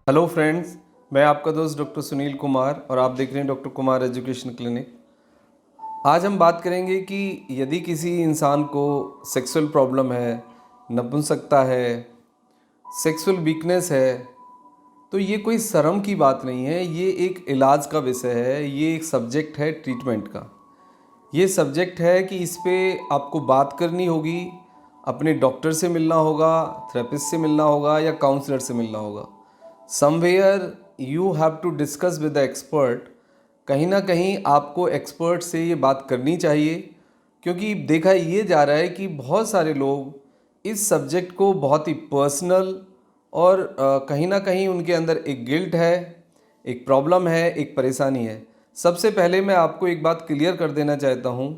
Hello friends, मैं आपका दोस्त डॉक्टर सुनील कुमार और आप देख रहे हैं डॉक्टर कुमार एजुकेशन क्लिनिक। आज हम बात करेंगे कि यदि किसी इंसान को सेक्सुअल प्रॉब्लम है, नपुंसकता है, सेक्सुअल वीकनेस है, तो ये कोई शर्म की बात नहीं है। ये एक इलाज का विषय है, ये एक सब्जेक्ट है ट्रीटमेंट का। ये सब्जेक्ट है कि इस पे आपको बात करनी होगी, अपने डॉक्टर से मिलना होगा, थेरेपिस्ट से मिलना होगा या काउंसलर से मिलना होगा। Somewhere you have to discuss with the expert. कहीं ना कहीं आपको एक्सपर्ट से ये बात करनी चाहिए, क्योंकि देखा ये जा रहा है कि बहुत सारे लोग इस सब्जेक्ट को बहुत ही पर्सनल और कहीं ना कहीं उनके अंदर एक गिल्ट है, एक प्रॉब्लम है, एक परेशानी है। सबसे पहले मैं आपको एक बात क्लियर कर देना चाहता हूँ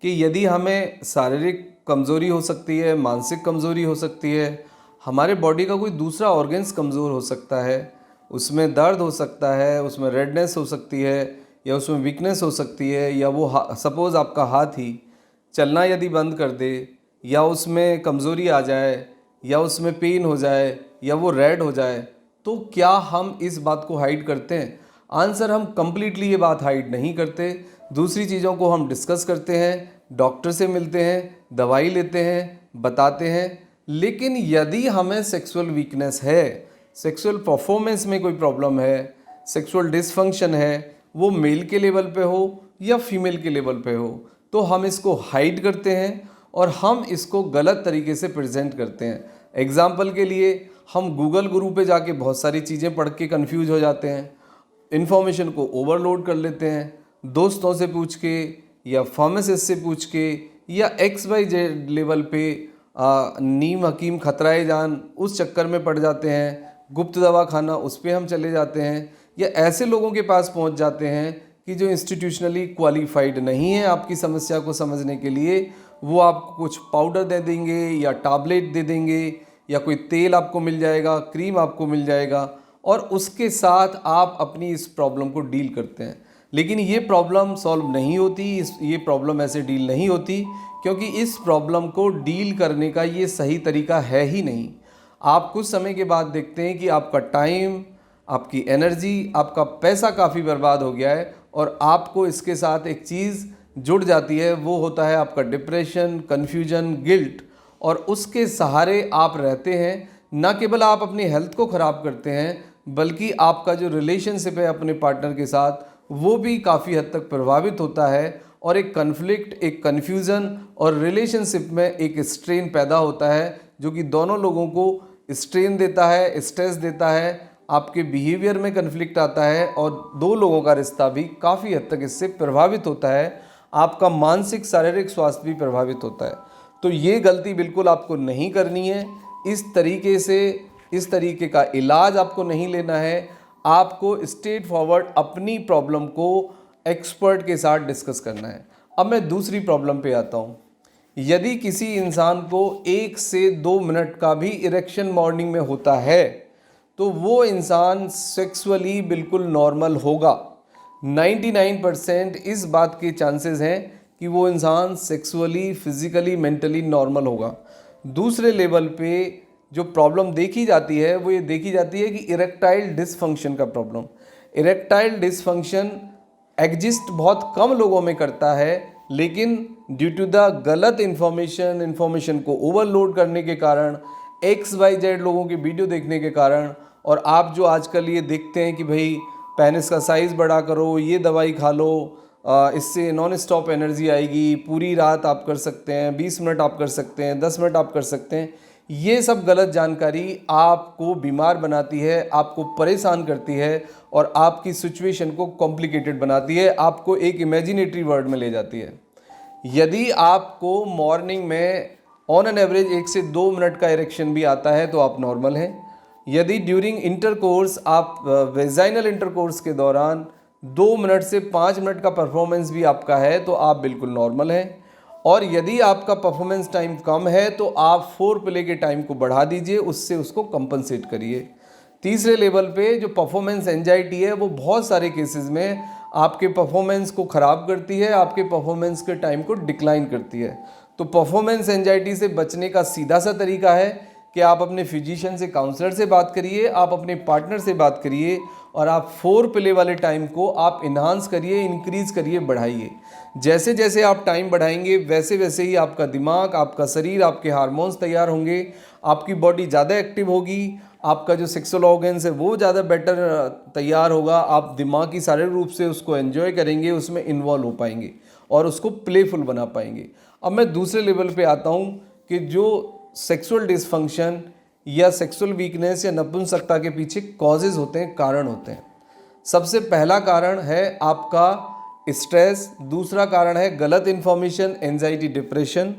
कि यदि हमें शारीरिक कमज़ोरी हो सकती है, मानसिक कमज़ोरी हो सकती है, हमारे बॉडी का कोई दूसरा ऑर्गन्स कमज़ोर हो सकता है, उसमें दर्द हो सकता है, उसमें रेडनेस हो सकती है या उसमें वीकनेस हो सकती है, या वो सपोज़ आपका हाथ ही चलना यदि बंद कर दे या उसमें कमज़ोरी आ जाए या उसमें पेन हो जाए या वो रेड हो जाए, तो क्या हम इस बात को हाइड करते हैं? आंसर, हम कंप्लीटली ये बात हाइड नहीं करते। दूसरी चीज़ों को हम डिस्कस करते हैं, डॉक्टर से मिलते हैं, दवाई लेते हैं, बताते हैं। लेकिन यदि हमें सेक्सुअल वीकनेस है, सेक्सुअल परफॉर्मेंस में कोई प्रॉब्लम है, सेक्सुअल डिसफंक्शन है, वो मेल के लेवल पे हो या फीमेल के लेवल पे हो, तो हम इसको हाइड करते हैं और हम इसको गलत तरीके से प्रेजेंट करते हैं। एग्जाम्पल के लिए, हम गूगल गुरु पे जाके बहुत सारी चीज़ें पढ़ के कंफ्यूज हो जाते हैं, इन्फॉर्मेशन को ओवरलोड कर लेते हैं, दोस्तों से पूछ के या फार्मासिस्ट से पूछ के या XYZ लेवल पे नीम हकीम खतराए जान उस चक्कर में पड़ जाते हैं, गुप्त दवा खाना उस पर हम चले जाते हैं, या ऐसे लोगों के पास पहुंच जाते हैं कि जो इंस्टीट्यूशनली क्वालिफाइड नहीं है आपकी समस्या को समझने के लिए। वो आपको कुछ पाउडर दे देंगे या टैबलेट दे देंगे या कोई तेल आपको मिल जाएगा, क्रीम आपको मिल जाएगा, और उसके साथ आप अपनी इस प्रॉब्लम को डील करते हैं। लेकिन ये प्रॉब्लम सॉल्व नहीं होती, ये प्रॉब्लम ऐसे डील नहीं होती, क्योंकि इस प्रॉब्लम को डील करने का ये सही तरीका है ही नहीं। आप कुछ समय के बाद देखते हैं कि आपका टाइम, आपकी एनर्जी, आपका पैसा काफ़ी बर्बाद हो गया है, और आपको इसके साथ एक चीज़ जुड़ जाती है, वो होता है आपका डिप्रेशन, कन्फ्यूजन, गिल्ट। और उसके सहारे आप रहते हैं। ना केवल आप अपनी हेल्थ को ख़राब करते हैं, बल्कि आपका जो रिलेशनशिप है अपने पार्टनर के साथ, वो भी काफ़ी हद तक प्रभावित होता है, और एक कन्फ्लिक्ट, एक कन्फ्यूज़न और रिलेशनशिप में एक स्ट्रेन पैदा होता है, जो कि दोनों लोगों को स्ट्रेन देता है, स्ट्रेस देता है, आपके बिहेवियर में कन्फ्लिक्ट आता है, और दो लोगों का रिश्ता भी काफ़ी हद तक इससे प्रभावित होता है। आपका मानसिक शारीरिक स्वास्थ्य भी प्रभावित होता है। तो ये गलती बिल्कुल आपको नहीं करनी है। इस तरीके से, इस तरीके का इलाज आपको नहीं लेना है। आपको स्ट्रेट फॉरवर्ड अपनी प्रॉब्लम को एक्सपर्ट के साथ डिस्कस करना है। अब मैं दूसरी प्रॉब्लम पे आता हूँ। यदि किसी इंसान को 1 से 2 मिनट का भी इरेक्शन मॉर्निंग में होता है, तो वो इंसान सेक्सुअली बिल्कुल नॉर्मल होगा। 99% इस बात के चांसेस हैं कि वो इंसान सेक्सुअली, फिजिकली, मेंटली नॉर्मल होगा। दूसरे लेवल पे जो प्रॉब्लम देखी जाती है, वो ये देखी जाती है कि इरेक्टाइल डिसफंक्शन का प्रॉब्लम। इरेक्टाइल डिसफंक्शन एग्जिस्ट बहुत कम लोगों में करता है, लेकिन ड्यू टू द गलत इन्फॉर्मेशन को ओवरलोड करने के कारण, XYZ लोगों की वीडियो देखने के कारण, और आप जो आजकल ये देखते हैं कि भाई पेनिस का साइज़ बड़ा करो, ये दवाई खा लो, इससे नॉन स्टॉप एनर्जी आएगी, पूरी रात आप कर सकते हैं, 20 मिनट आप कर सकते हैं, 10 मिनट आप कर सकते हैं। ये सब गलत जानकारी आपको बीमार बनाती है, आपको परेशान करती है, और आपकी सिचुएशन को कॉम्प्लिकेटेड बनाती है, आपको एक इमेजिनेटरी वर्ल्ड में ले जाती है। यदि आपको मॉर्निंग में ऑन एन एवरेज 1 से 2 मिनट का इरेक्शन भी आता है, तो आप नॉर्मल हैं। यदि ड्यूरिंग इंटरकोर्स, आप वेजाइनल इंटरकोर्स के दौरान 2 मिनट से 5 मिनट का परफॉर्मेंस भी आपका है, तो आप बिल्कुल नॉर्मल हैं। और यदि आपका परफॉर्मेंस टाइम कम है, तो आप फोर प्ले के टाइम को बढ़ा दीजिए, उससे उसको कंपनसेट करिए। तीसरे लेवल पे जो परफॉर्मेंस एंजाइटी है, वो बहुत सारे केसेस में आपके परफॉर्मेंस को ख़राब करती है, आपके परफॉर्मेंस के टाइम को डिक्लाइन करती है। तो परफॉर्मेंस एंजाइटी से बचने का सीधा सा तरीका है कि आप अपने फिजिशियन से, काउंसलर से बात करिए, आप अपने पार्टनर से बात करिए और आप 4 प्ले वाले टाइम को आप इन्हांस करिए, इंक्रीज़ करिए, बढ़ाइए। जैसे जैसे आप टाइम बढ़ाएंगे वैसे वैसे ही आपका दिमाग, आपका शरीर, आपके हार्मोन्स तैयार होंगे, आपकी बॉडी ज़्यादा एक्टिव होगी, आपका जो सेक्सुअल ऑर्गन्स है वो ज़्यादा बेटर तैयार होगा, आप दिमागी शारीरिक रूप से उसको एंजॉय करेंगे, उसमें इन्वॉल्व हो पाएंगे और उसको प्लेफुल बना पाएंगे। अब मैं दूसरे लेवल पे आता हूँ कि जो सेक्सुअल डिसफंक्शन या सेक्सुअल वीकनेस या नपुंसकता के पीछे कॉजेज़ होते हैं, कारण होते हैं। सबसे पहला कारण है आपका स्ट्रेस, दूसरा कारण है गलत इन्फॉर्मेशन, एंजाइटी, डिप्रेशन,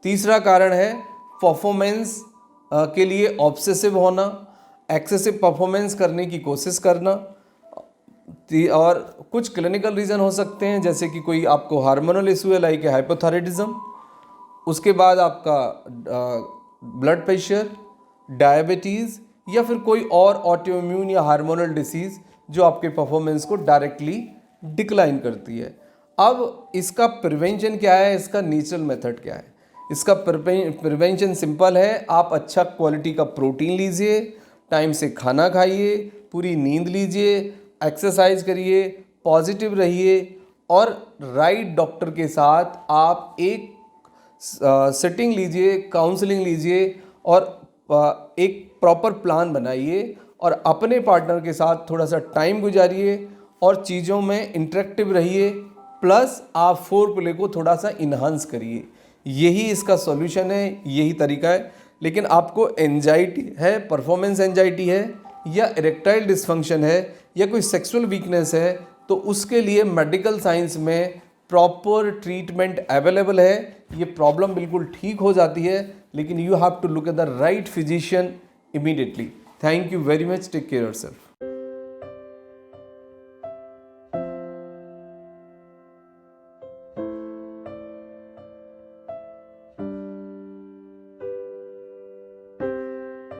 तीसरा कारण है परफॉर्मेंस के लिए ऑब्सेसिव होना, एक्सेसिव परफॉर्मेंस करने की कोशिश करना, और कुछ क्लिनिकल रीज़न हो सकते हैं जैसे कि कोई आपको हार्मोनल इशू है लाइक हाइपोथायराइडिज्म, उसके बाद आपका ब्लड प्रेशर, डायबिटीज़ या फिर कोई और ऑटोइम्यून या हार्मोनल डिसीज़ जो आपके परफॉर्मेंस को डायरेक्टली डिक्लाइन करती है। अब इसका प्रिवेंशन क्या है, इसका नेचुरल मेथड क्या है? इसका प्रिवेंशन सिंपल है, आप अच्छा क्वालिटी का प्रोटीन लीजिए, टाइम से खाना खाइए, पूरी नींद लीजिए, एक्सरसाइज करिए, पॉजिटिव रहिए और राइट डॉक्टर के साथ आप एक सिटिंग लीजिए, काउंसलिंग लीजिए और एक प्रॉपर प्लान बनाइए और अपने पार्टनर के साथ थोड़ा सा टाइम गुजारिए और चीज़ों में इंटरेक्टिव रहिए, प्लस आप 4 प्ले को थोड़ा सा इन्हांस करिए। यही इसका सॉल्यूशन है, यही तरीका है। लेकिन आपको एंजाइटी है, परफॉर्मेंस एंजाइटी है या इरेक्टाइल डिसफंक्शन है या कोई सेक्सुअल वीकनेस है, तो उसके लिए मेडिकल साइंस में प्रॉपर ट्रीटमेंट अवेलेबल है। ये प्रॉब्लम बिल्कुल ठीक हो जाती है, लेकिन you have to look at the right physician immediately. Thank you very much, take care yourself.